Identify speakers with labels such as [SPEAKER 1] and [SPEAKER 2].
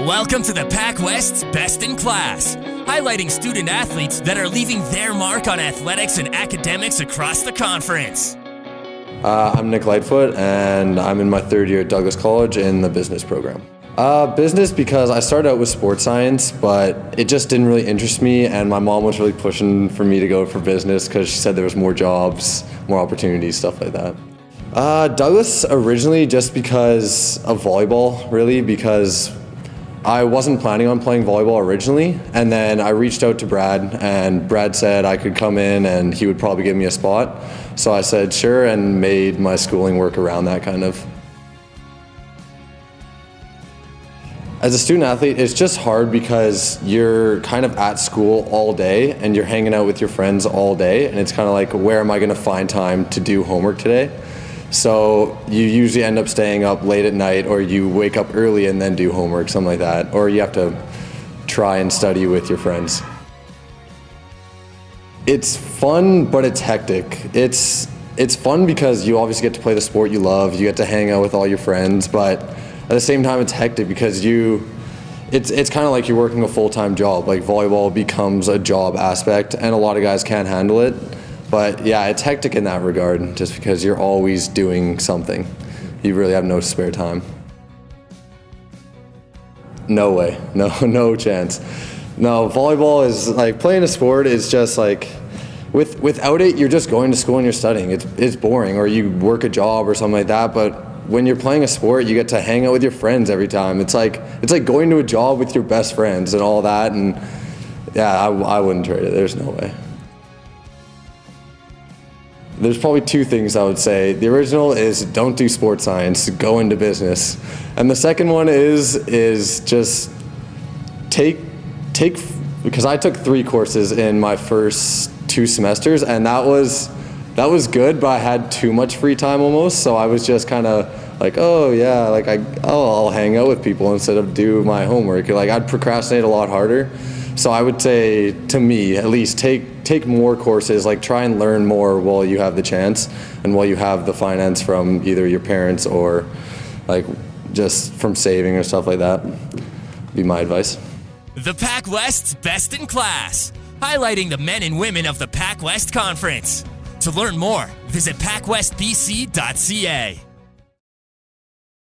[SPEAKER 1] Welcome to the PACWEST Best in Class, highlighting student athletes that are leaving their mark on athletics and academics across the conference.
[SPEAKER 2] I'm Nick Lightfoot, and I'm in my third year at Douglas College in the business program. Business because I started out with sports science, but it just didn't really interest me, and my mom was really pushing for me to go for business because she said there was more jobs, more opportunities, stuff like that. Douglas originally just because of volleyball, really, because I wasn't planning on playing volleyball originally, and then I reached out to Brad, and Brad said I could come in and he would probably give me a spot. So I said sure and made my schooling work around that kind of. As a student athlete, it's just hard because you're kind of at school all day and you're hanging out with your friends all day, and it's kind of like, where am I going to find time to do homework today? So you usually end up staying up late at night, or you wake up early and then do homework, something like that, or you have to try and study with your friends. It's fun, but it's hectic. It's fun because you obviously get to play the sport you love, you get to hang out with all your friends, but at the same time it's hectic because it's kind of like you're working a full-time job. Like volleyball becomes a job aspect, and a lot of guys can't handle it. But yeah, it's hectic in that regard, just because you're always doing something. You really have no spare time. No way, no chance. No, volleyball is like, playing a sport is just like, without it, you're just going to school and you're studying. It's boring, or you work a job or something like that. But when you're playing a sport, you get to hang out with your friends every time. It's like going to a job with your best friends and all that. And yeah, I wouldn't trade it. There's no way. There's probably two things I would say. The original is don't do sports science, go into business. And the second one is just take, because I took 3 courses in my first 2 semesters, and that was good, but I had too much free time almost, so I was just kind of like, oh yeah, like I'll hang out with people instead of do my homework. Like, I'd procrastinate a lot harder. So I would say, to me at least, take more courses, like try and learn more while you have the chance and while you have the finance from either your parents or like just from saving or stuff like that. Be my advice.
[SPEAKER 1] The PACWEST Best in Class, highlighting the men and women of the PACWEST Conference. To learn more, visit PACWESTBC.ca.